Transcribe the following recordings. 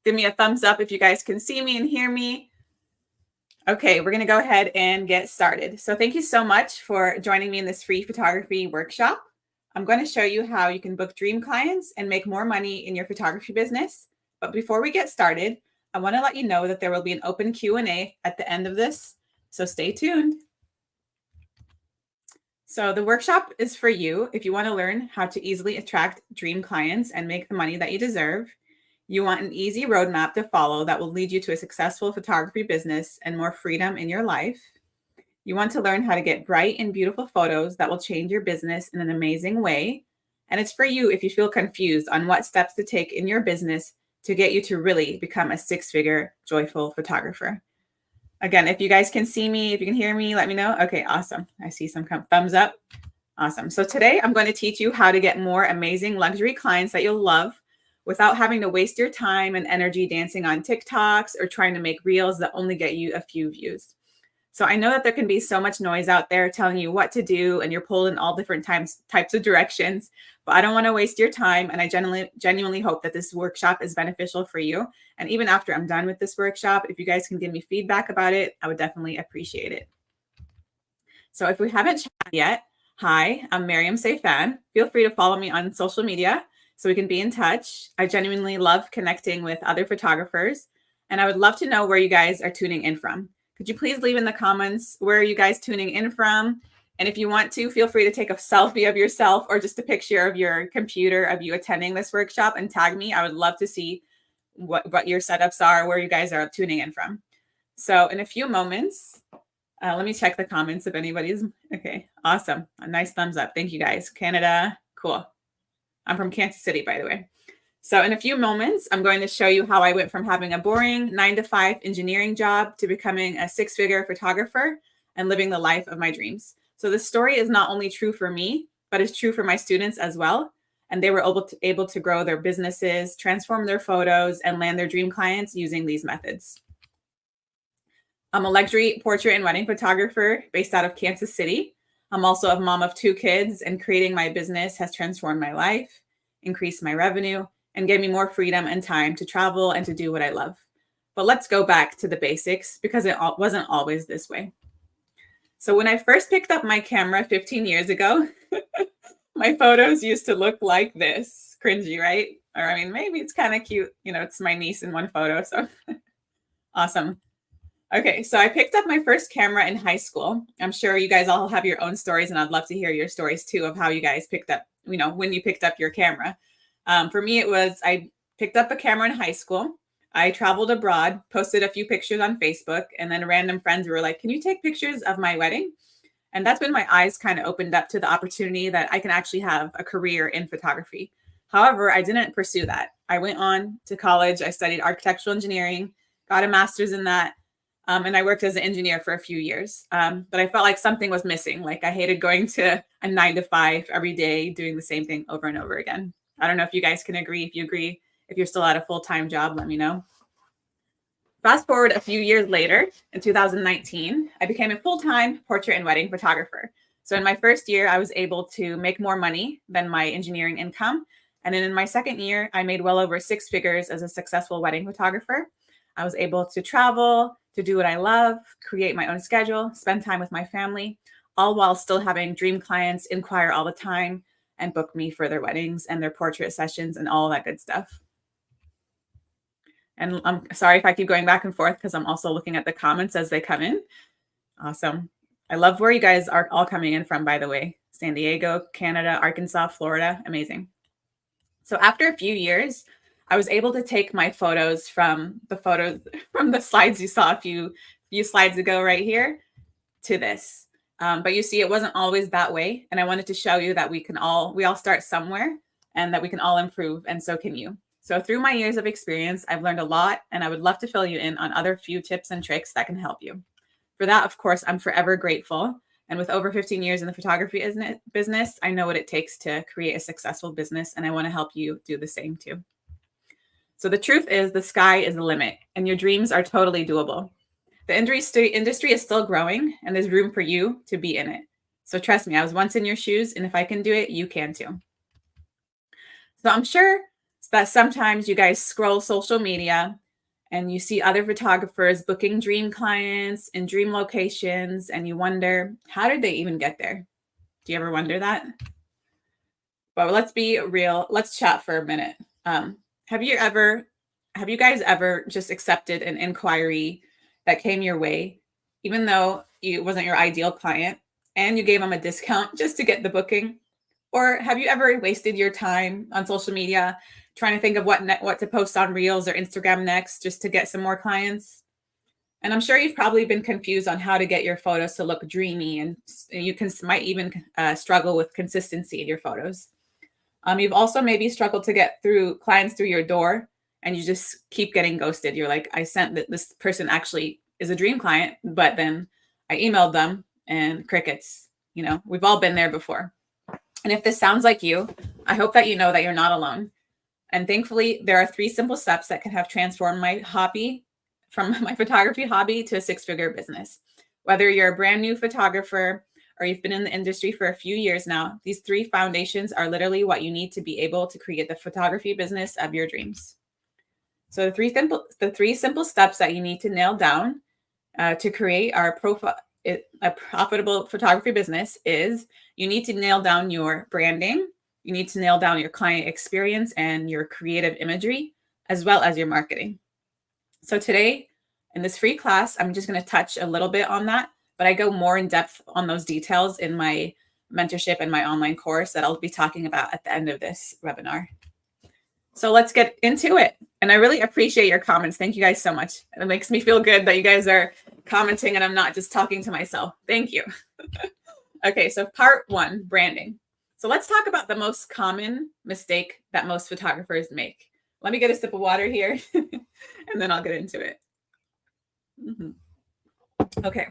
Give me a thumbs up if you guys can see me and hear me. Okay, we're going to go ahead and get started. So thank you so much for joining me in this free photography workshop. I'm going to show you how you can book dream clients and make more money in your photography business. But before we get started, I want to let you know that there will be an open Q&A at the end of this, so stay tuned. So the workshop is for you if you want to learn how to easily attract dream clients and make the money that you deserve. You want an easy roadmap to follow that will lead you to a successful photography business and more freedom in your life. You want to learn how to get bright and beautiful photos that will change your business in an amazing way. And it's for you if you feel confused on what steps to take in your business to get you to really become a six-figure joyful photographer. Again, if you guys can see me, if you can hear me, let me know. Okay, awesome. I see some thumbs up. Awesome. So today I'm going to teach you how to get more amazing luxury clients that you'll love without having to waste your time and energy dancing on TikToks or trying to make reels that only get you a few views. So I know that there can be so much noise out there telling you what to do and you're pulled in all different types of directions, but I don't want to waste your time. And I genuinely hope that this workshop is beneficial for you. And even after I'm done with this workshop, if you guys can give me feedback about it, I would definitely appreciate it. So if we haven't chatted yet, hi, I'm Miriam Seyfan. Feel free to follow me on social media so we can be in touch. I genuinely love connecting with other photographers, and I would love to know where you guys are tuning in from. Could you please leave in the comments where are you guys tuning in from? And if you want to, feel free to take a selfie of yourself or just a picture of your computer of you attending this workshop and tag me. I would love to see what your setups are, where you guys are tuning in from. So in a few moments, let me check the comments if anybody's, okay, awesome. A nice thumbs up. Thank you guys. Canada, cool. I'm from Kansas City, by the way. So in a few moments, I'm going to show you how I went from having a boring 9-to-5 engineering job to becoming a six-figure photographer and living the life of my dreams. So this story is not only true for me, but it's true for my students as well. And they were able to grow their businesses, transform their photos, and land their dream clients using these methods. I'm a luxury portrait and wedding photographer based out of Kansas City. I'm also a mom of 2 kids, and creating my business has transformed my life, increased my revenue, and gave me more freedom and time to travel and to do what I love. But let's go back to the basics because it wasn't always this way. So when I first picked up my camera 15 years ago, my photos used to look like this. Cringy, right? Or I mean, maybe it's kind of cute. You know, it's my niece in one photo, so awesome. Okay, so I picked up my first camera in high school. I'm sure you guys all have your own stories, and I'd love to hear your stories too of how you guys picked up, you know, when you picked up your camera. For me, it was I picked up a camera in high school. I traveled abroad, posted a few pictures on Facebook, and then random friends were like, "Can you take pictures of my wedding?" And that's when my eyes kind of opened up to the opportunity that I can actually have a career in photography. However, I didn't pursue that. I went on to college. I studied architectural engineering, got a master's in that. And I worked as an engineer for a few years. But I felt like something was missing. Like I hated going to a 9-to-5 every day, doing the same thing over and over again. I don't know if you guys can agree. If you agree, if you're still at a full-time job, let me know. Fast forward a few years later, in 2019, I became a full-time portrait and wedding photographer. So in my first year, I was able to make more money than my engineering income. And then in my second year, I made well over 6 figures as a successful wedding photographer. I was able to travel, to do what I love, create my own schedule, spend time with my family, all while still having dream clients inquire all the time and book me for their weddings and their portrait sessions and all that good stuff. And I'm sorry if I keep going back and forth because I'm also looking at the comments as they come in. Awesome. I love where you guys are all coming in from, by the way. San Diego, Canada, Arkansas, Florida. Amazing. So after a few years, I was able to take my photos from the slides you saw a few slides ago right here to this. But you see, it wasn't always that way. And I wanted to show you that we all start somewhere and that we can all improve, and so can you. So through my years of experience, I've learned a lot, and I would love to fill you in on other few tips and tricks that can help you. For that, of course, I'm forever grateful. And with over 15 years in the photography business, I know what it takes to create a successful business, and I want to help you do the same too. So the truth is the sky is the limit, and your dreams are totally doable. The industry is still growing, and there's room for you to be in it. So trust me, I was once in your shoes, and if I can do it, you can too. So I'm sure that sometimes you guys scroll social media and you see other photographers booking dream clients in dream locations, and you wonder, how did they even get there? Do you ever wonder that? But let's be real. Let's chat for a minute. Have you guys ever just accepted an inquiry that came your way, even though it wasn't your ideal client, and you gave them a discount just to get the booking? Or have you ever wasted your time on social media trying to think of what to post on Reels or Instagram next just to get some more clients? And I'm sure you've probably been confused on how to get your photos to look dreamy, and you might even struggle with consistency in your photos. You've also maybe struggled to get through clients through your door, and you just keep getting ghosted. You're like, I sent that this person actually is a dream client, but then I emailed them and crickets. We've all been there before. And if this sounds like you, I hope that you know that you're not alone. And thankfully, there are 3 simple steps that can have transformed my hobby from my photography hobby to a 6-figure business. Whether you're a brand new photographer or you've been in the industry for a few years now, these 3 foundations are literally what you need to be able to create the photography business of your dreams. So the 3 simple steps that you need to nail down to create a profitable photography business is: you need to nail down your branding, you need to nail down your client experience and your creative imagery, as well as your marketing. So today, in this free class, I'm just going to touch a little bit on that, but I go more in depth on those details in my mentorship and my online course that I'll be talking about at the end of this webinar. So let's get into it. And I really appreciate your comments. Thank you guys so much. It makes me feel good that you guys are commenting and I'm not just talking to myself. Thank you. Okay, so part 1, branding. So let's talk about the most common mistake that most photographers make. Let me get a sip of water here and then I'll get into it. Okay.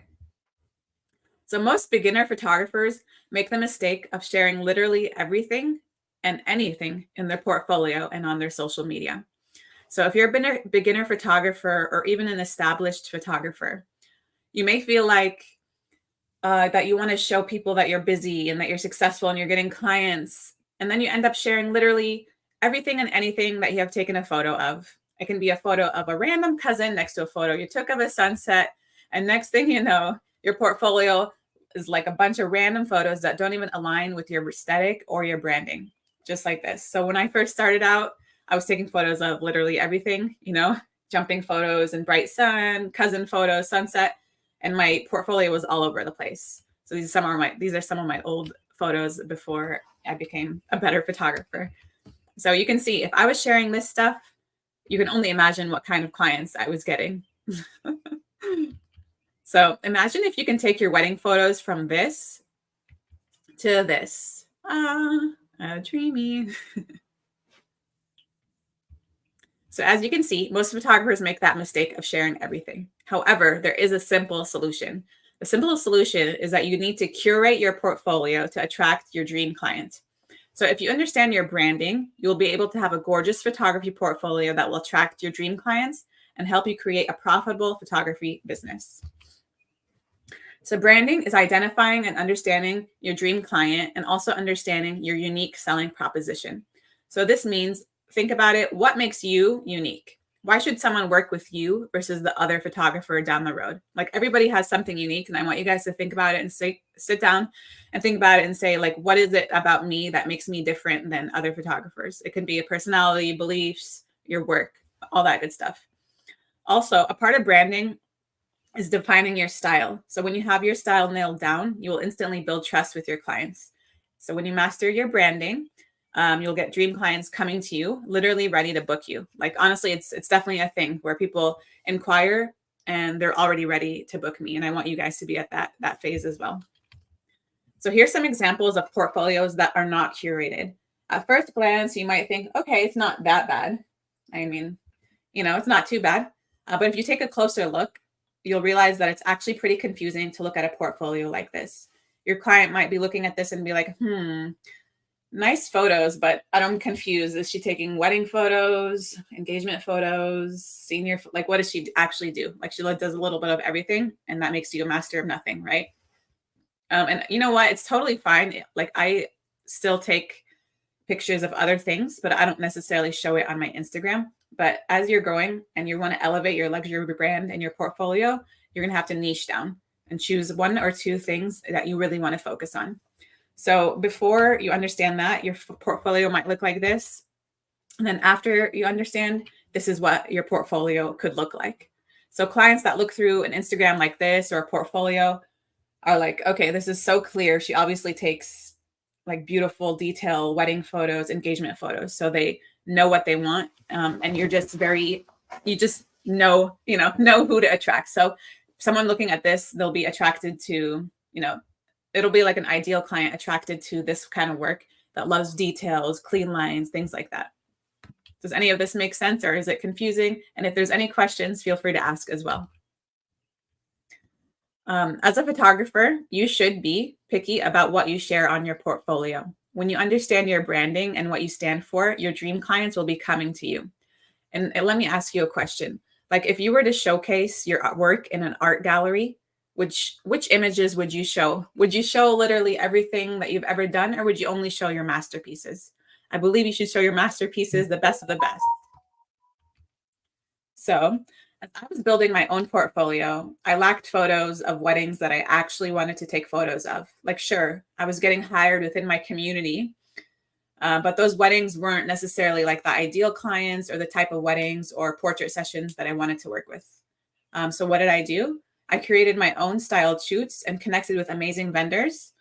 So most beginner photographers make the mistake of sharing literally everything and anything in their portfolio and on their social media. So if you're a beginner photographer or even an established photographer, you may feel like that you want to show people that you're busy and that you're successful and you're getting clients. And then you end up sharing literally everything and anything that you have taken a photo of. It can be a photo of a random cousin next to a photo you took of a sunset. And next thing you know, your portfolio is like a bunch of random photos that don't even align with your aesthetic or your branding, just like this. So when I first started out, I was taking photos of literally everything, jumping photos and bright sun, cousin photos, sunset, and my portfolio was all over the place. So these are some of my old photos before I became a better photographer. So you can see if I was sharing this stuff, you can only imagine what kind of clients I was getting. So imagine if you can take your wedding photos from this to this. Dreamy. So as you can see, most photographers make that mistake of sharing everything. However, there is a simple solution. The simple solution is that you need to curate your portfolio to attract your dream client. So if you understand your branding, you'll be able to have a gorgeous photography portfolio that will attract your dream clients and help you create a profitable photography business. So branding is identifying and understanding your dream client and also understanding your unique selling proposition. So this means, think about it, what makes you unique? Why should someone work with you versus the other photographer down the road? Like, everybody has something unique, and I want you guys to think about it and sit down and think about it and say, like, what is it about me that makes me different than other photographers? It can be a personality, beliefs, your work, all that good stuff. Also, a part of branding is defining your style. So when you have your style nailed down, you will instantly build trust with your clients. So when you master your branding, you'll get dream clients coming to you, literally ready to book you. Like, honestly, it's definitely a thing where people inquire and they're already ready to book me. And I want you guys to be at that phase as well. So here's some examples of portfolios that are not curated. At first glance, you might think, okay, it's not that bad. I mean, it's not too bad. But if you take a closer look, you'll realize that it's actually pretty confusing to look at a portfolio like this. Your client might be looking at this and be like, nice photos, but I'm confused. Is she taking wedding photos, engagement photos, senior? Like, what does she actually do? Like, she does a little bit of everything, and that makes you a master of nothing, right? And you know what? It's totally fine. Like, I still take pictures of other things, but I don't necessarily show it on my Instagram. But as you're growing and you want to elevate your luxury brand and your portfolio, you're going to have to niche down and choose one or two things that you really want to focus on. So before you understand that, your portfolio might look like this. And then after you understand, this is what your portfolio could look like. So clients that look through an Instagram like this or a portfolio are like, okay, this is so clear. She obviously takes like beautiful detail wedding photos, engagement photos. So they know what they want. And you're just you just know who to attract. So someone looking at this, they'll be attracted to, it'll be like an ideal client attracted to this kind of work that loves details, clean lines, things like that. Does any of this make sense, or is it confusing? And if there's any questions, feel free to ask as well. As a photographer, you should be picky about what you share on your portfolio. When you understand your branding and what you stand for, your dream clients will be coming to you. And let me ask you a question. Like if you were to showcase your work in an art gallery, which images would you show? Would you show literally everything that you've ever done, or would you only show your masterpieces? I believe you should show your masterpieces, the best of the best. So as I was building my own portfolio, I lacked photos of weddings that I actually wanted to take photos of. Like, sure, I was getting hired within my community, but those weddings weren't necessarily like the ideal clients or the type of weddings or portrait sessions that I wanted to work with. So what did I do? I created my own styled shoots and connected with amazing vendors,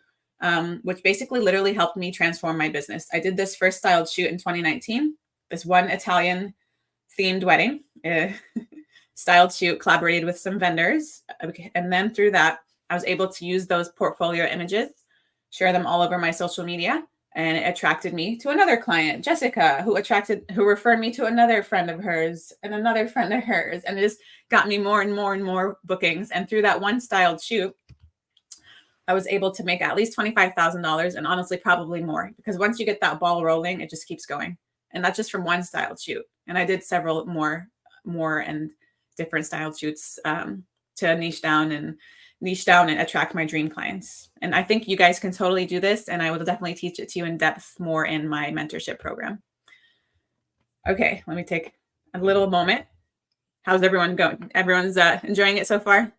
which basically literally helped me transform my business. I did this first styled shoot in 2019, this one Italian themed wedding, styled shoot, collaborated with some vendors. And then through that, I was able to use those portfolio images, share them all over my social media. And it attracted me to another client, Jessica, who referred me to another friend of hers and another friend of hers. And it just got me more and more and more bookings. And through that one styled shoot, I was able to make at least $25,000, and honestly, probably more, because once you get that ball rolling, it just keeps going. And that's just from one styled shoot. And I did several more and different styled shoots to niche down and attract my dream clients. And I think you guys can totally do this. And I will definitely teach it to you in depth more in my mentorship program. Okay, let me take a little moment. How's everyone going? Everyone's enjoying it so far?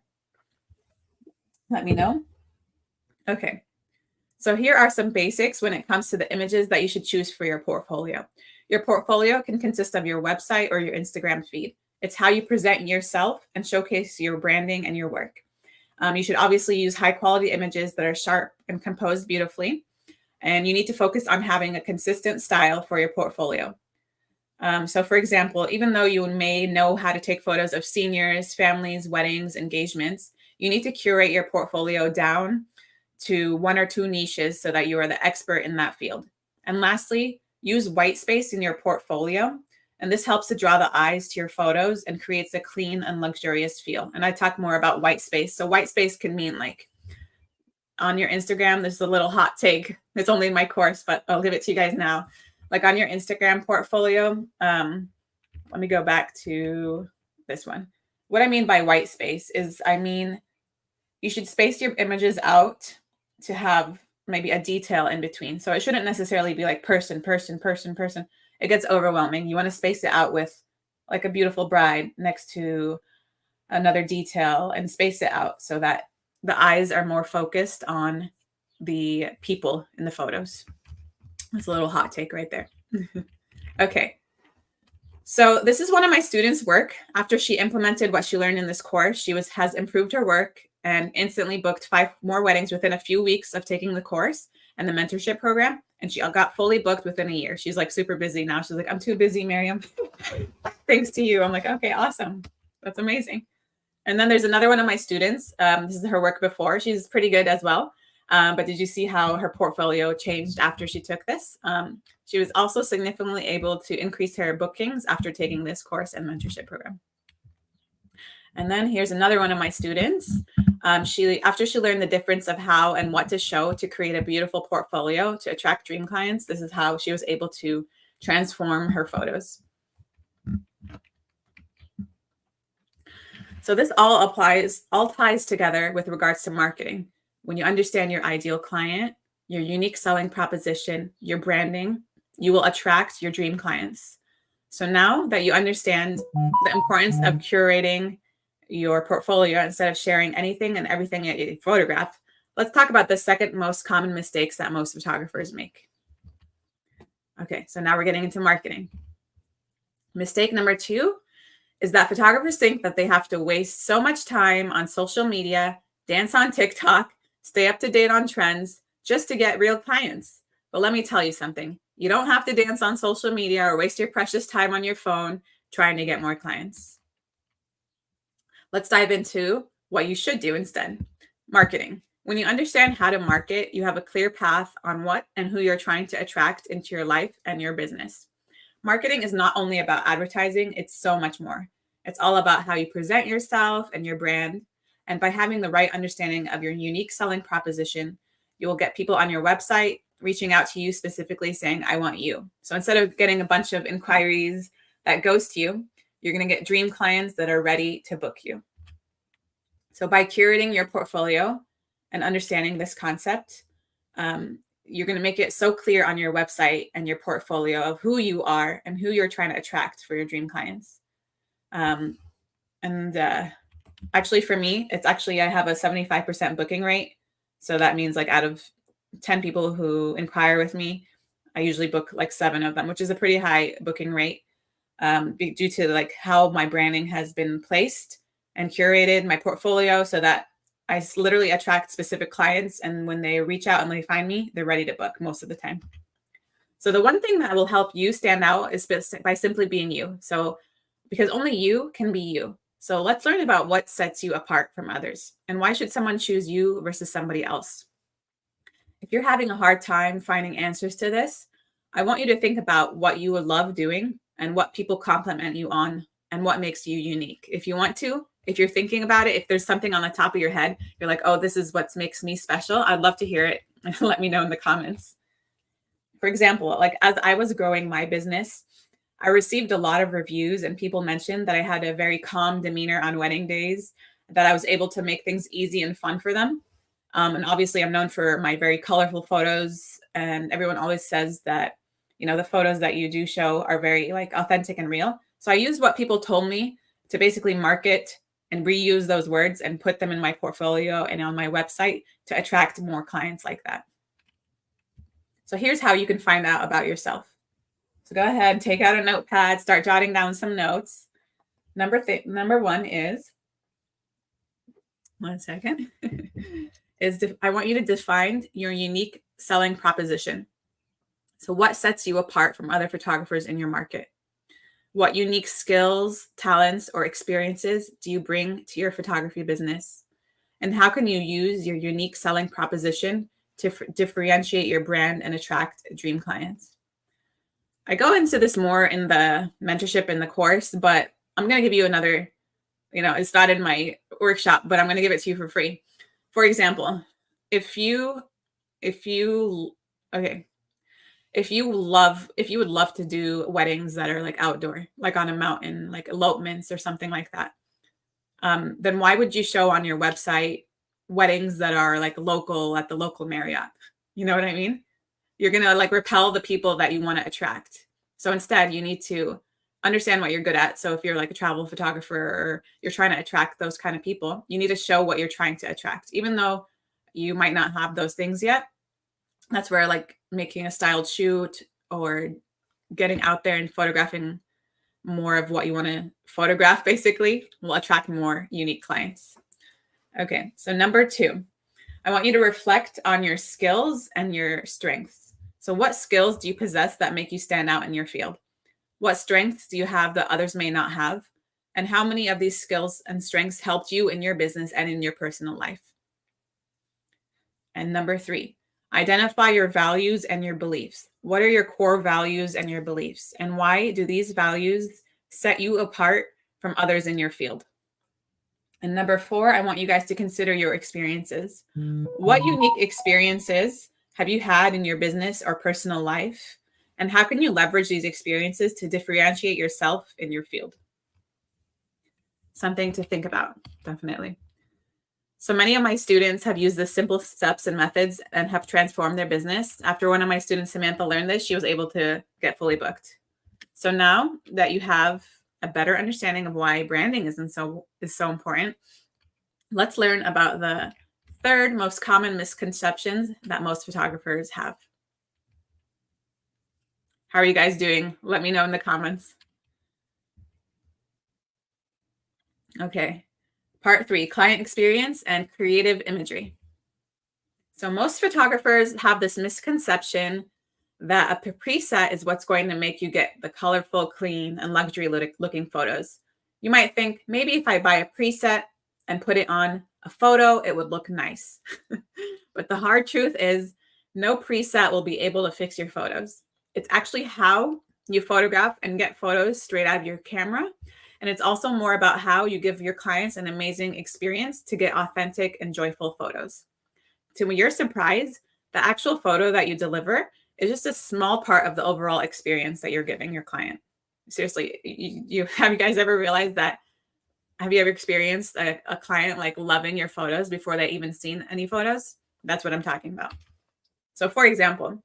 Let me know. Okay, so here are some basics when it comes to the images that you should choose for your portfolio. Your portfolio can consist of your website or your Instagram feed. It's how you present yourself and showcase your branding and your work. You should obviously use high quality images that are sharp and composed beautifully. And you need to focus on having a consistent style for your portfolio. So for example, even though you may know how to take photos of seniors, families, weddings, engagements, you need to curate your portfolio down to one or two niches so that you are the expert in that field. And lastly, use white space in your portfolio. And this helps to draw the eyes to your photos and creates a clean and luxurious feel. And I talk more about white space. So white space can mean like on your Instagram, there's a little hot take. It's only in my course, but I'll give it to you guys now. Like on your Instagram portfolio, let me go back to this one. What I mean by white space is, you should space your images out to have maybe a detail in between. So it shouldn't necessarily be like person, person, person, person. It gets overwhelming. You want to space it out with like a beautiful bride next to another detail, and space it out so that the eyes are more focused on the people in the photos. That's a little hot take right there. Okay. So this is one of my students' work. After she implemented what she learned in this course, she has improved her work and instantly booked 5 more weddings within a few weeks of taking the course and the mentorship program. And she got fully booked within a year. She's like super busy now. She's like, I'm too busy, Miriam. Thanks to you. I'm like, okay, awesome. That's amazing. And then there's another one of my students. This is her work before. She's pretty good as well. But did you see how her portfolio changed after she took this? She was also significantly able to increase her bookings after taking this course and mentorship program. And then here's another one of my students. After she learned the difference of how and what to show to create a beautiful portfolio to attract dream clients, this is how she was able to transform her photos. So this all ties together with regards to marketing. When you understand your ideal client, your unique selling proposition, your branding, you will attract your dream clients. So now that you understand the importance of curating your portfolio instead of sharing anything and everything that you photograph, let's talk about the second most common mistakes that most photographers make. Okay, so now we're getting into marketing. Mistake number 2 is that photographers think that they have to waste so much time on social media, dance on TikTok, stay up to date on trends just to get real clients. But let me tell you something. You don't have to dance on social media or waste your precious time on your phone trying to get more clients. Let's dive into what you should do instead. Marketing. When you understand how to market, you have a clear path on what and who you're trying to attract into your life and your business. Marketing is not only about advertising, it's so much more. It's all about how you present yourself and your brand. And by having the right understanding of your unique selling proposition, you will get people on your website reaching out to you specifically saying, I want you. So instead of getting a bunch of inquiries that ghost you, you're going to get dream clients that are ready to book you. So by curating your portfolio and understanding this concept, you're going to make it so clear on your website and your portfolio of who you are and who you're trying to attract for your dream clients. Actually for me, I have a 75% booking rate. So that means like out of 10 people who inquire with me, I usually book like 7 of them, which is a pretty high booking rate due to like how my branding has been placed and curated my portfolio so that I literally attract specific clients. And when they reach out and they find me, they're ready to book most of the time. So the one thing that will help you stand out is by simply being you. So because only you can be you. So let's learn about what sets you apart from others and why should someone choose you versus somebody else. If you're having a hard time finding answers to this, I want you to think about what you would love doing and what people compliment you on and what makes you unique. If you want to, if you're thinking about it, if there's something on the top of your head, you're like, oh, this is what makes me special. I'd love to hear it and let me know in the comments. For example, like as I was growing my business, I received a lot of reviews and people mentioned that I had a very calm demeanor on wedding days, that I was able to make things easy and fun for them. And obviously I'm known for my very colorful photos, and everyone always says that, the photos that you do show are very like authentic and real. So I used what people told me to basically market and reuse those words and put them in my portfolio and on my website to attract more clients like that. So here's how you can find out about yourself. So go ahead, take out a notepad, start jotting down some notes. Number 1 is, one second, I want you to define your unique selling proposition. So what sets you apart from other photographers in your market? What unique skills, talents, or experiences do you bring to your photography business? And how can you use your unique selling proposition to differentiate your brand and attract dream clients? I go into this more in the mentorship in the course, but I'm going to give you another, it's not in my workshop, but I'm going to give it to you for free. For example, if you would love to do weddings that are like outdoor, like on a mountain, like elopements or something like that, then why would you show on your website weddings that are like local at the local Marriott? You know what I mean? You're going to like repel the people that you want to attract. So instead, you need to understand what you're good at. So if you're like a travel photographer or you're trying to attract those kind of people, you need to show what you're trying to attract, even though you might not have those things yet. That's where like making a styled shoot or getting out there and photographing more of what you want to photograph basically will attract more unique clients. Okay, so number 2, I want you to reflect on your skills and your strengths. So what skills do you possess that make you stand out in your field? What strengths do you have that others may not have? And how many of these skills and strengths helped you in your business and in your personal life? And number 3, identify your values and your beliefs. What are your core values and your beliefs? And why do these values set you apart from others in your field? And number 4, I want you guys to consider your experiences. What unique experiences have you had in your business or personal life? And how can you leverage these experiences to differentiate yourself in your field? Something to think about, definitely. So many of my students have used the simple steps and methods and have transformed their business. After one of my students, Samantha, learned this, she was able to get fully booked. So now that you have a better understanding of why branding is so important, let's learn about the third most common misconceptions that most photographers have. How are you guys doing? Let me know in the comments. Okay. Part 3, client experience and creative imagery. So most photographers have this misconception that a preset is what's going to make you get the colorful, clean, and luxury looking photos. You might think, maybe if I buy a preset and put it on a photo, it would look nice. But the hard truth is no preset will be able to fix your photos. It's actually how you photograph and get photos straight out of your camera. And it's also more about how you give your clients an amazing experience to get authentic and joyful photos. To your surprise, the actual photo that you deliver is just a small part of the overall experience that you're giving your client. Seriously, have you guys ever realized that? Have you ever experienced a client like loving your photos before they even seen any photos? That's what I'm talking about. So for example,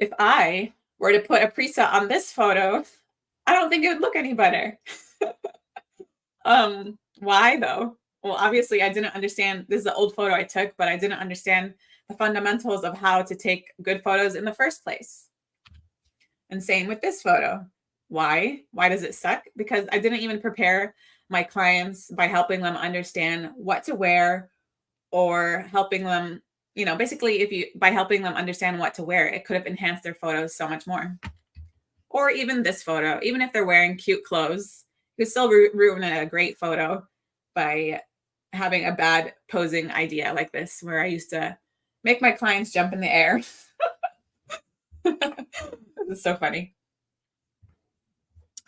if I were to put a preset on this photo, I don't think it would look any better. Why though? Well, obviously I didn't understand, this is an old photo I took, but I didn't understand the fundamentals of how to take good photos in the first place. And same with this photo. Why? Why does it suck? Because I didn't even prepare my clients by helping them understand what to wear, or helping them, basically by helping them understand what to wear, it could have enhanced their photos so much more. Or even this photo, even if they're wearing cute clothes, you could still ruin a great photo by having a bad posing idea like this, where I used to make my clients jump in the air. This is so funny.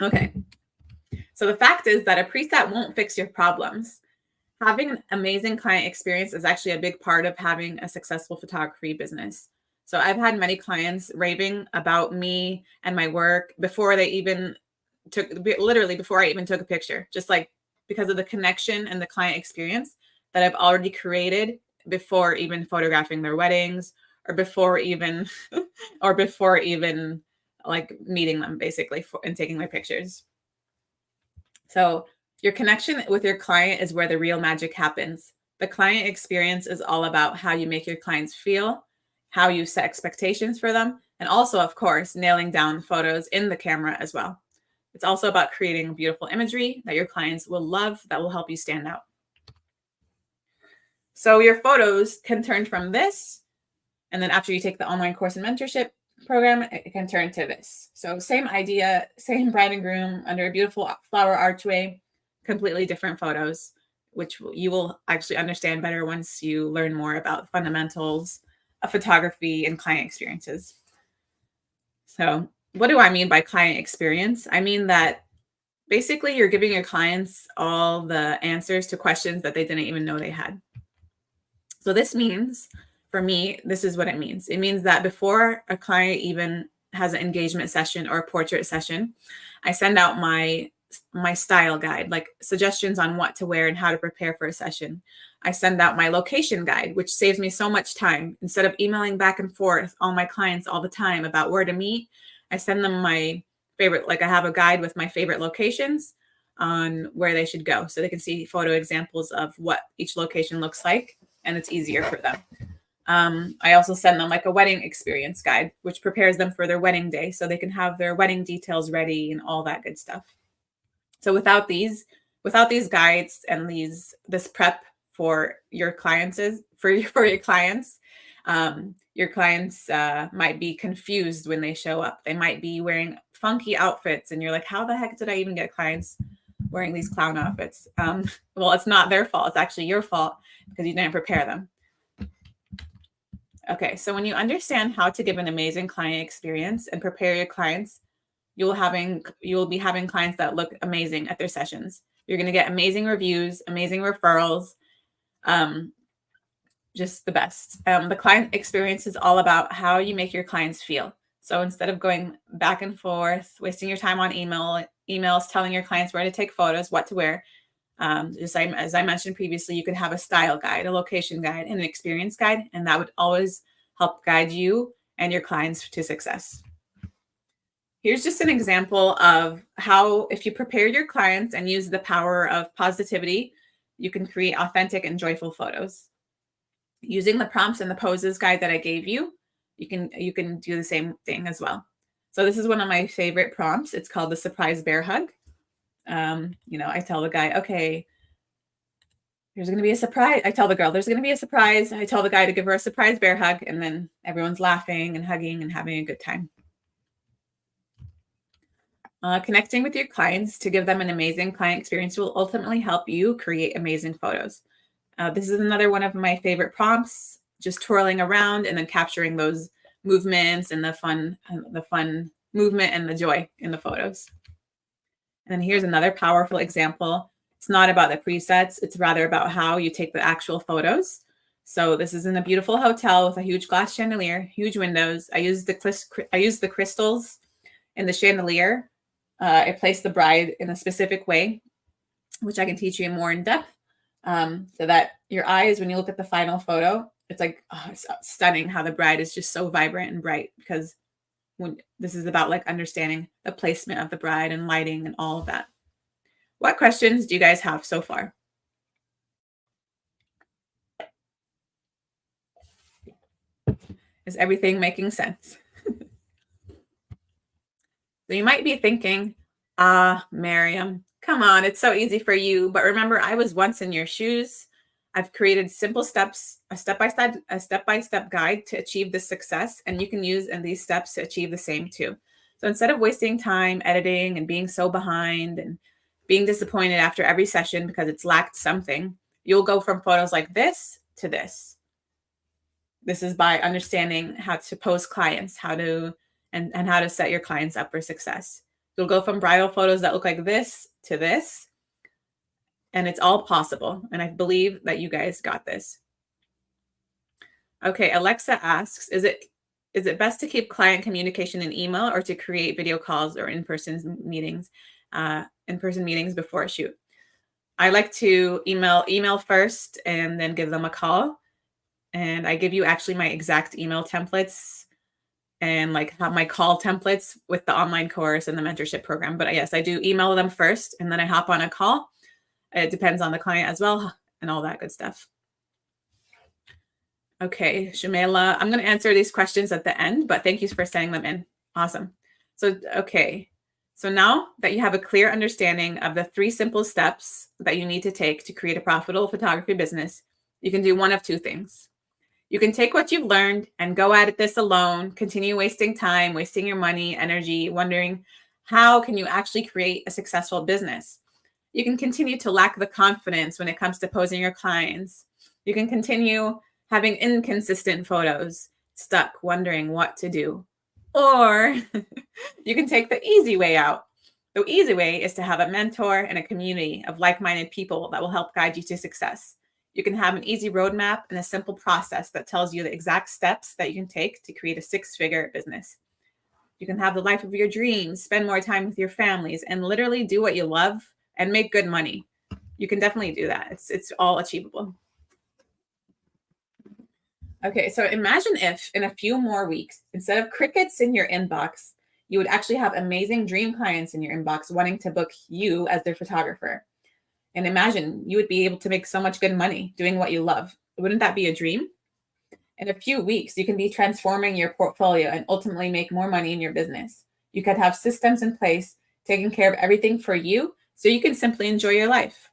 Okay. So the fact is that a preset won't fix your problems. Having an amazing client experience is actually a big part of having a successful photography business. So I've had many clients raving about me and my work before they even before I even took a picture, just like because of the connection and the client experience that I've already created before even photographing their weddings, or before even like meeting them basically and taking their pictures. So your connection with your client is where the real magic happens. The client experience is all about how you make your clients feel, how you set expectations for them, and also, of course, nailing down photos in the camera as well. It's also about creating beautiful imagery that your clients will love, that will help you stand out. So your photos can turn from this, and then after you take the online course and mentorship program, it can turn to this. So same idea, same bride and groom under a beautiful flower archway, completely different photos, which you will actually understand better once you learn more about fundamentals of photography and client experiences. So what do I mean by client experience? I mean that basically you're giving your clients all the answers to questions that they didn't even know they had. So this means, for me, this is what it means. It means that before a client even has an engagement session or a portrait session, I send out my style guide, like suggestions on what to wear and how to prepare for a session. I send out my location guide, which saves me so much time. Instead of emailing back and forth all my clients all the time about where to meet, I send them my favorite, like I have a guide with my favorite locations on where they should go, so they can see photo examples of what each location looks like, and it's easier for them. I also send them like a wedding experience guide, which prepares them for their wedding day, so they can have their wedding details ready and all that good stuff. So without these guides and this prep for your clients, your clients might be confused when they show up. They might be wearing funky outfits, and you're like, how the heck did I even get clients wearing these clown outfits? Well, it's not their fault. It's actually your fault because you didn't prepare them. Okay, so when you understand how to give an amazing client experience and prepare your clients, you will be having clients that look amazing at their sessions. You're going to get amazing reviews, amazing referrals, just the best. The client experience is all about how you make your clients feel. So instead of going back and forth, wasting your time on emails, telling your clients where to take photos, what to wear, As I mentioned previously, you could have a style guide, a location guide, and an experience guide, and that would always help guide you and your clients to success. Here's just an example of how, if you prepare your clients and use the power of positivity, you can create authentic and joyful photos. Using the prompts and the poses guide that I gave you, you can do the same thing as well. So this is one of my favorite prompts. It's called the surprise bear hug. I tell the guy, okay, there's going to be a surprise. I tell the girl, there's going to be a surprise. I tell the guy to give her a surprise bear hug, and then everyone's laughing and hugging and having a good time. Connecting with your clients to give them an amazing client experience will ultimately help you create amazing photos. This is another one of my favorite prompts, just twirling around and then capturing those movements and the fun movement and the joy in the photos. And then here's another powerful example. It's not about the presets. It's rather about how you take the actual photos. So this is in a beautiful hotel with a huge glass chandelier, huge windows. I use the crystals in the chandelier. I place the bride in a specific way, which I can teach you more in depth, so that your eyes, when you look at the final photo, it's like, oh, it's stunning how the bride is just so vibrant and bright, because this is about like understanding the placement of the bride and lighting and all of that. What questions do you guys have so far? Is everything making sense? So you might be thinking, Miriam, come on, it's so easy for you. But remember, I was once in your shoes. I've created simple steps, a step-by-step guide to achieve this success. And you can use these steps to achieve the same too. So instead of wasting time editing and being so behind and being disappointed after every session because it's lacked something, you'll go from photos like this to this. This is by understanding how to pose clients, how to set your clients up for success. You'll go from bridal photos that look like this to this, and it's all possible. And I believe that you guys got this. Okay, Alexa asks, is it best to keep client communication in email or to create video calls or in-person meetings before a shoot? I like to email first and then give them a call. And I give you actually my exact email templates and like have my call templates with the online course and the mentorship program. But yes, I do email them first and then I hop on a call. It depends on the client as well and all that good stuff. Okay, Shamela, I'm going to answer these questions at the end, but thank you for sending them in. Awesome. So now that you have a clear understanding of the 3 simple steps that you need to take to create a profitable photography business, you can do one of 2 things. You can take what you've learned and go at this alone, continue wasting time, wasting your money, energy, wondering how can you actually create a successful business. You can continue to lack the confidence when it comes to posing your clients. You can continue having inconsistent photos, stuck wondering what to do. Or you can take the easy way out. The easy way is to have a mentor and a community of like-minded people that will help guide you to success. You can have an easy roadmap and a simple process that tells you the exact steps that you can take to create a 6-figure business. You can have the life of your dreams, spend more time with your families, and literally do what you love and make good money. You can definitely do that. It's all achievable. Okay, so imagine if in a few more weeks, instead of crickets in your inbox, you would actually have amazing dream clients in your inbox wanting to book you as their photographer. And imagine you would be able to make so much good money doing what you love. Wouldn't that be a dream? In a few weeks, you can be transforming your portfolio and ultimately make more money in your business. You could have systems in place, taking care of everything for you, so you can simply enjoy your life.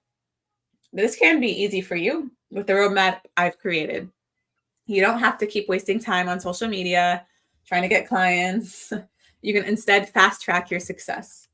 This can be easy for you with the roadmap I've created. You don't have to keep wasting time on social media, trying to get clients. You can instead fast track your success.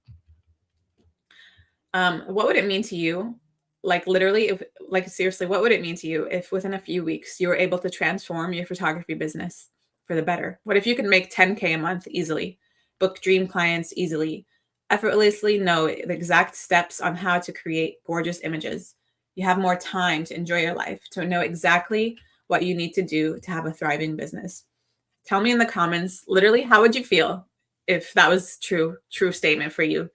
What would it mean to you? Like literally, seriously, what would it mean to you if within a few weeks you were able to transform your photography business for the better? What if you could make 10K a month easily, book dream clients easily, effortlessly know the exact steps on how to create gorgeous images? You have more time to enjoy your life, to know exactly what you need to do to have a thriving business. Tell me in the comments, literally, how would you feel if that was true statement for you?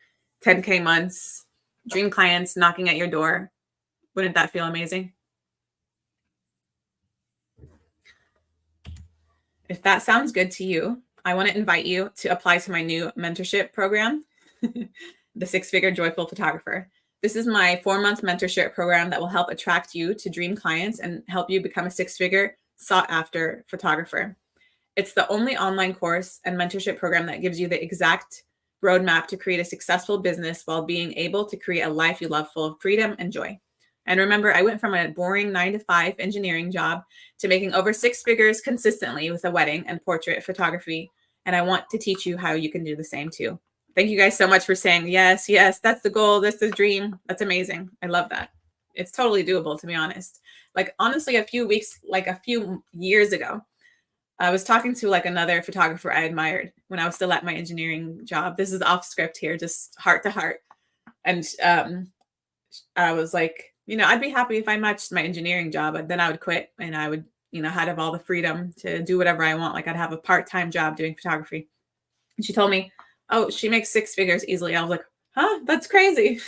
10K months, dream clients knocking at your door. Wouldn't that feel amazing? If that sounds good to you, I want to invite you to apply to my new mentorship program, the Six Figure Joyful Photographer. This is my 4-month mentorship program that will help attract you to dream clients and help you become a six-figure sought after photographer. It's the only online course and mentorship program that gives you the exact roadmap to create a successful business while being able to create a life you love, full of freedom and joy. And remember, I went from a boring 9-to-5 engineering job to making over 6 figures consistently with a wedding and portrait photography. And I want to teach you how you can do the same too. Thank you guys so much for saying, yes, yes, that's the goal. That's the dream. That's amazing. I love that. It's totally doable, to be honest. Like, honestly, a few years ago, I was talking to like another photographer I admired when I was still at my engineering job. This is off script here, just heart to heart. And I was like, I'd be happy if I matched my engineering job, but then I would quit and I would, have all the freedom to do whatever I want. Like I'd have a part-time job doing photography. And she told me, oh, she makes 6 figures easily. I was like, huh, that's crazy.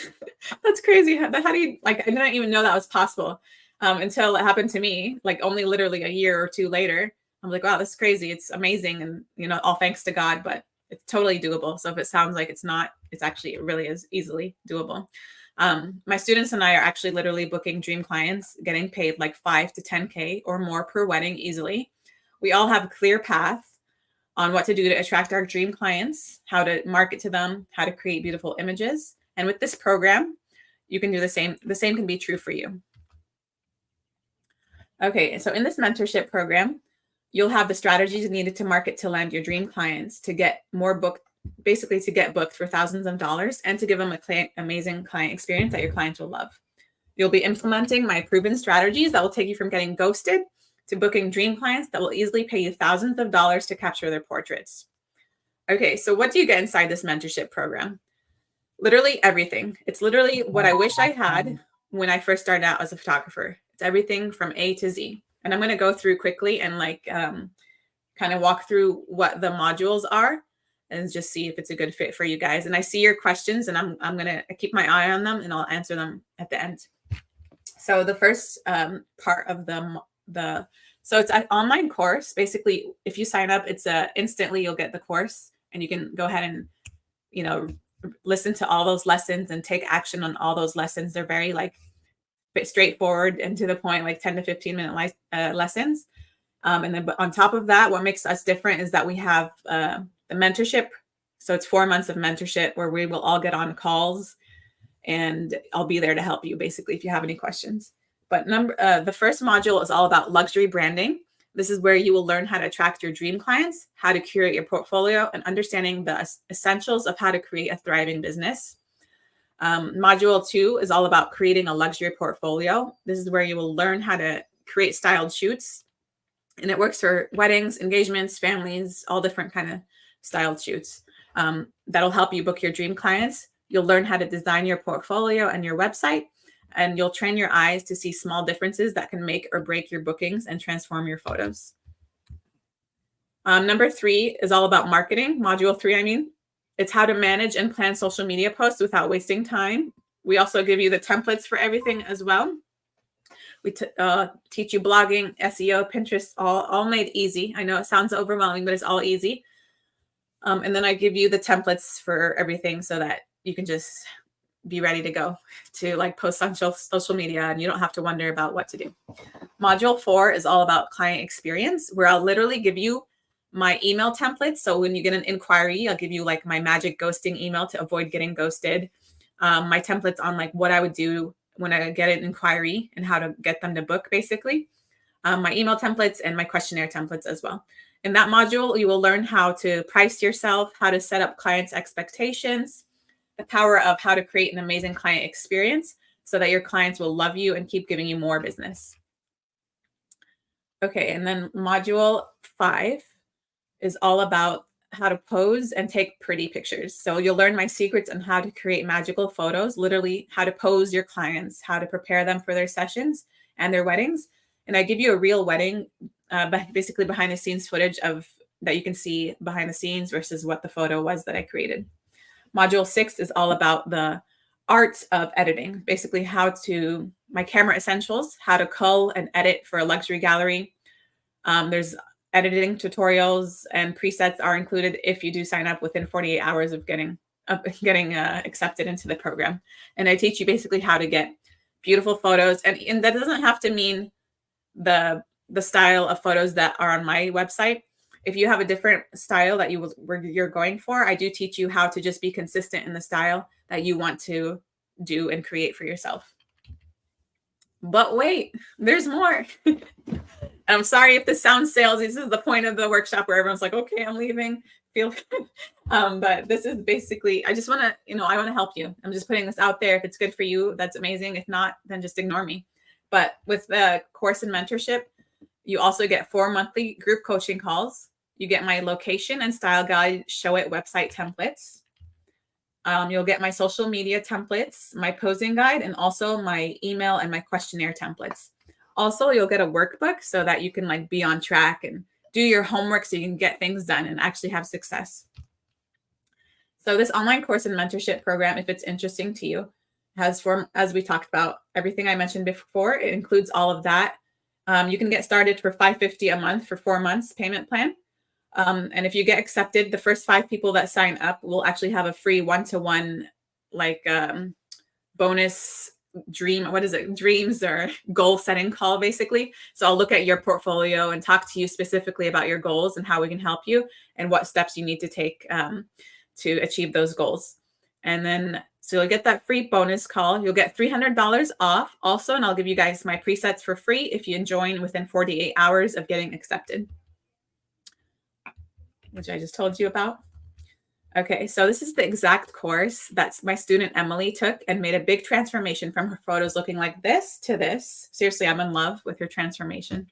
That's crazy. How do you, like, I didn't even know that was possible until it happened to me, like only literally a year or two later. I'm like, wow, that's crazy. It's amazing. And, all thanks to God, but it's totally doable. So if it sounds like it's not, it's actually, it really is easily doable. My students and I are actually literally booking dream clients, getting paid like 5 to 10K or more per wedding easily. We all have a clear path on what to do to attract our dream clients, how to market to them, how to create beautiful images. And with this program, you can do the same. The same can be true for you. Okay, so in this mentorship program, you'll have the strategies needed to market to land your dream clients, to get more booked, basically to get booked for thousands of dollars and to give them an amazing client experience that your clients will love. You'll be implementing my proven strategies that will take you from getting ghosted to booking dream clients that will easily pay you thousands of dollars to capture their portraits. Okay, so what do you get inside this mentorship program? Literally everything. It's literally what I wish I had when I first started out as a photographer. It's everything from A to Z. And I'm going to go through quickly and kind of walk through what the modules are and just see if it's a good fit for you guys. And I see your questions and I'm going to keep my eye on them and I'll answer them at the end. So the first part of so it's an online course. Basically, if you sign up, it's instantly you'll get the course and you can go ahead and, listen to all those lessons and take action on all those lessons. They're very straightforward and to the point, like 10 to 15 minute lessons. And then on top of that, what makes us different is that we have the mentorship. So it's 4 months of mentorship where we will all get on calls and I'll be there to help you basically if you have any questions. But the first module is all about luxury branding. This is where you will learn how to attract your dream clients, how to curate your portfolio, and understanding the essentials of how to create a thriving business. Module 2 is all about creating a luxury portfolio. This is where you will learn how to create styled shoots. And it works for weddings, engagements, families, all different kind of styled shoots. That'll help you book your dream clients. You'll learn how to design your portfolio and your website, and you'll train your eyes to see small differences that can make or break your bookings and transform your photos. Number 3 is all about marketing. Module 3, I mean. It's how to manage and plan social media posts without wasting time. We also give you the templates for everything as well. We teach you blogging, SEO, Pinterest, all made easy. I know it sounds overwhelming, but it's all easy. And then I give you the templates for everything so that you can just be ready to go to post on social media and you don't have to wonder about what to do. Module 4 is all about client experience, where I'll literally give you my email templates. So when you get an inquiry, I'll give you my magic ghosting email to avoid getting ghosted. My templates on what I would do when I get an inquiry and how to get them to book, basically. My email templates and my questionnaire templates as well. In that module, you will learn how to price yourself, how to set up clients' expectations, the power of how to create an amazing client experience so that your clients will love you and keep giving you more business. Okay, and then module 5 is all about how to pose and take pretty pictures. So you'll learn my secrets on how to create magical photos, literally how to pose your clients, how to prepare them for their sessions and their weddings. And I give you a real wedding, basically behind the scenes footage that you can see behind the scenes versus what the photo was that I created. Module 6 is all about the art of editing, basically my camera essentials, how to cull and edit for a luxury gallery. There's editing tutorials and presets are included if you do sign up within 48 hours of getting accepted into the program. And I teach you basically how to get beautiful photos, and that doesn't have to mean the style of photos that are on my website. If you have a different style that you're going for, I do teach you how to just be consistent in the style that you want to do and create for yourself. But wait, there's more. I'm sorry if this sounds salesy. This is the point of the workshop where everyone's like, okay, I'm leaving. But this is basically, I just want to, I want to help you. I'm just putting this out there. If it's good for you, that's amazing. If not, then just ignore me. But with the course and mentorship, you also get 4 monthly group coaching calls. You get my location and style guide, show it website templates. You'll get my social media templates, my posing guide, and also my email and my questionnaire templates. Also, you'll get a workbook so that you can be on track and do your homework so you can get things done and actually have success. So this online course and mentorship program, if it's interesting to you, has, as we talked about, everything I mentioned before. It includes all of that. You can get started for $550 a month for 4 months payment plan. And if you get accepted, the first 5 people that sign up will actually have a free one-to-one bonus dreams or goal setting call, basically. So I'll look at your portfolio and talk to you specifically about your goals and how we can help you and what steps you need to take to achieve those goals. And then, so you'll get that free bonus call. You'll get $300 off also, and I'll give you guys my presets for free if you join within 48 hours of getting accepted, which I just told you about. Okay, so this is the exact course that my student Emily took and made a big transformation from her photos looking like this to this. Seriously, I'm in love with her transformation.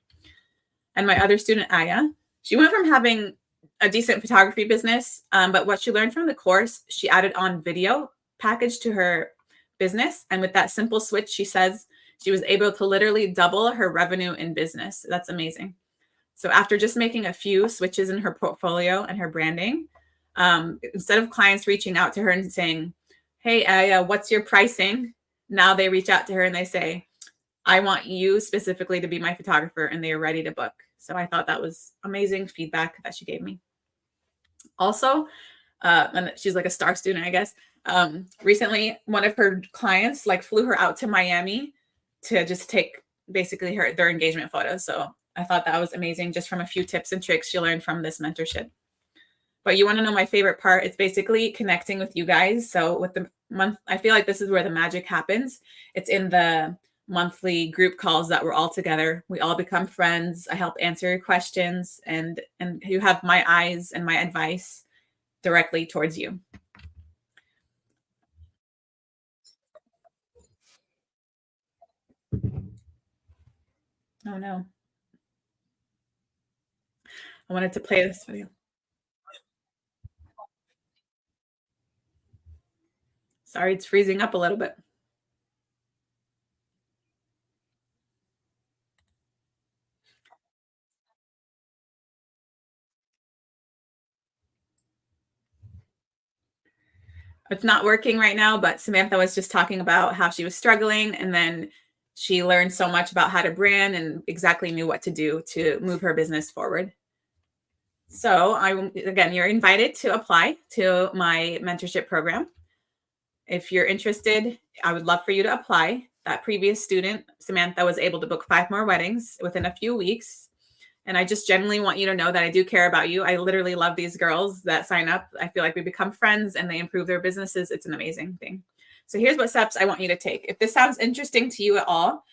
And my other student, Aya, she went from having a decent photography business, but what she learned from the course, she added on video package to her business. And with that simple switch, she says she was able to literally double her revenue in business. That's amazing. So after just making a few switches in her portfolio and her branding, instead of clients reaching out to her and saying, hey, Aya, what's your pricing? Now they reach out to her and they say, I want you specifically to be my photographer, and they are ready to book. So I thought that was amazing feedback that she gave me. Also, and she's like a star student, I guess. Recently, one of her clients flew her out to Miami to just take basically their engagement photos. So I thought that was amazing, just from a few tips and tricks she learned from this mentorship. But you want to know my favorite part? It's basically connecting with you guys. So with the month, I feel like this is where the magic happens. It's in the monthly group calls that we're all together. We all become friends. I help answer your questions, and you have my eyes and my advice directly towards you. Oh no. I wanted to play this video. Sorry, it's freezing up a little bit. It's not working right now, but Samantha was just talking about how she was struggling, and then she learned so much about how to brand and exactly knew what to do to move her business forward. So again, you're invited to apply to my mentorship program. If you're interested, I would love for you to apply. That previous student, Samantha, was able to book 5 more weddings within a few weeks. And I just genuinely want you to know that I do care about you. I literally love these girls that sign up. I feel like we become friends and they improve their businesses. It's an amazing thing. So here's what steps I want you to take. If this sounds interesting to you at all,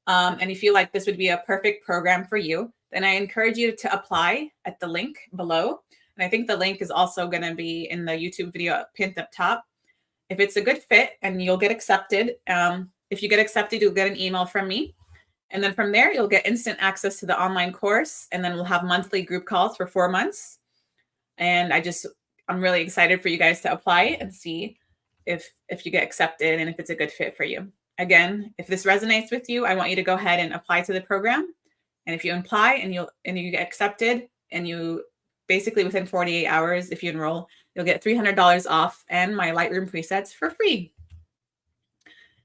and you feel like this would be a perfect program for you, then I encourage you to apply at the link below. And I think the link is also going to be in the YouTube video pinned up top. If it's a good fit, and you'll get accepted. If you get accepted, you'll get an email from me. And then from there, you'll get instant access to the online course. And then we'll have monthly group calls for 4 months. And I'm really excited for you guys to apply and see if you get accepted and if it's a good fit for you. Again, if this resonates with you, I want you to go ahead and apply to the program. And if you apply and you get accepted, and you basically within 48 hours, if you enroll, you'll get $300 off and my Lightroom presets for free.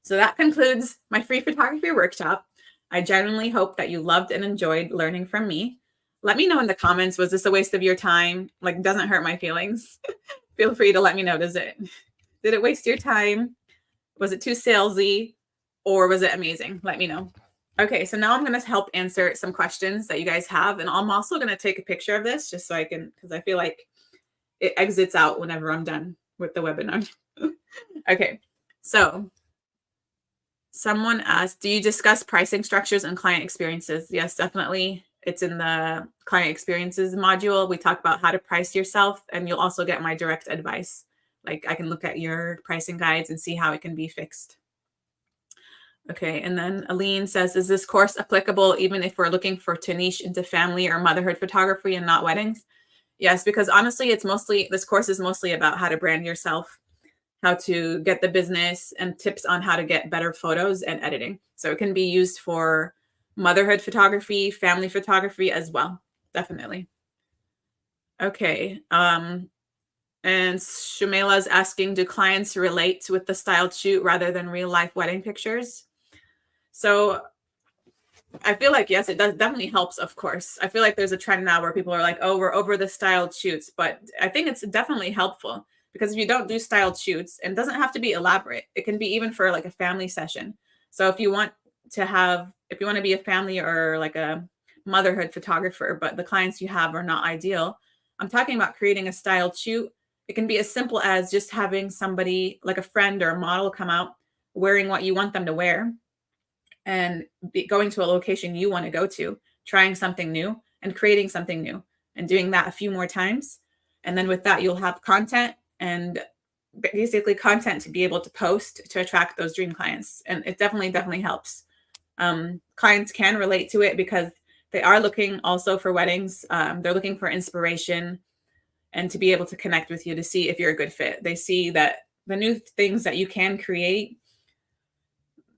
So that concludes my free photography workshop. I genuinely hope that you loved and enjoyed learning from me. Let me know in the comments, was this a waste of your time? Like, it doesn't hurt my feelings. Feel free to let me know. Did it waste your time? Was it too salesy? Or was it amazing? Let me know. Okay, so now I'm going to help answer some questions that you guys have. And I'm also going to take a picture of this just so I can, because I feel like it exits out whenever I'm done with the webinar. Okay, so someone asked, do you discuss pricing structures and client experiences? Yes, definitely. It's in the client experiences module. We talk about how to price yourself, and you'll also get my direct advice. Like, I can look at your pricing guides and see how it can be fixed. Okay, and then Aline says, is this course applicable even if we're looking for to niche into family or motherhood photography and not weddings? Yes, because honestly, this course is mostly about how to brand yourself, how to get the business, and tips on how to get better photos and editing. So it can be used for motherhood photography, family photography as well. Definitely. Okay. And Shumela is asking, do clients relate with the styled shoot rather than real life wedding pictures? So I feel like, yes, it does definitely helps, of course. I feel like there's a trend now where people are like, oh, we're over the styled shoots, but I think it's definitely helpful because if you don't do styled shoots, and it doesn't have to be elaborate, it can be even for like a family session. So if you want to be a family or like a motherhood photographer, but the clients you have are not ideal, I'm talking about creating a styled shoot. It can be as simple as just having somebody like a friend or a model come out wearing what you want them to wear and going to a location you want to go to, trying something new and creating something new and doing that a few more times. And then with that, you'll have content and basically content to be able to post to attract those dream clients. And it definitely helps. Clients can relate to it because they are looking also for weddings. They're looking for inspiration and to be able to connect with you to see if you're a good fit. They see that the new things that you can create,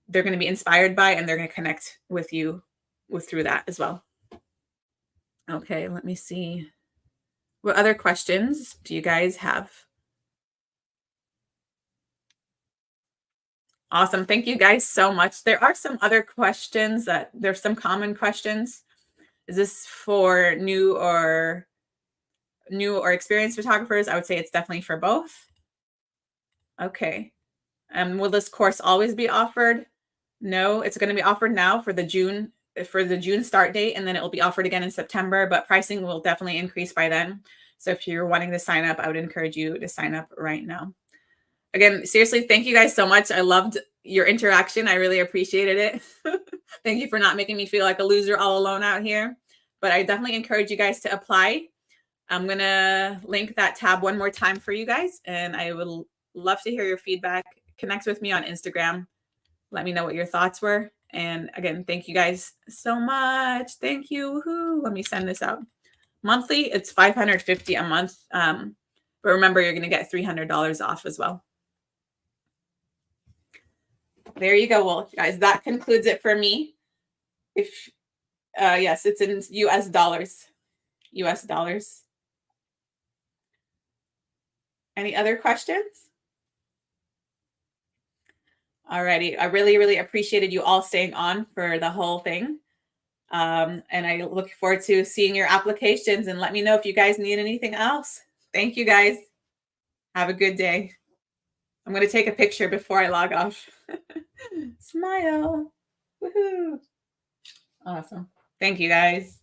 they're going to be inspired by, and they're going to connect with you through that as well. Okay, let me see. What other questions do you guys have? Awesome. Thank you guys so much. There are some other questions there's some common questions. Is this for new or experienced photographers? I would say it's definitely for both. Okay. Will this course always be offered? No, it's going to be offered now for the June start date, and then it will be offered again in September, but pricing will definitely increase by then. So if you're wanting to sign up, I would encourage you to sign up right now. Again, seriously, thank you guys so much. I loved your interaction. I really appreciated it. Thank you for not making me feel like a loser all alone out here. But I definitely encourage you guys to apply. I'm going to link that tab one more time for you guys, and I would love to hear your feedback. Connect with me on Instagram. Let me know what your thoughts were. And again, thank you guys so much. Thank you. Woo-hoo. Let me send this out. Monthly, it's $550 a month. But remember, you're going to get $300 off as well. There you go. Well, guys, that concludes it for me. Yes, it's in US dollars. US dollars. Any other questions? Alrighty. I really appreciated you all staying on for the whole thing. And I look forward to seeing your applications, and let me know if you guys need anything else. Thank you guys. Have a good day. I'm going to take a picture before I log off. Smile. Woohoo. Awesome. Thank you guys.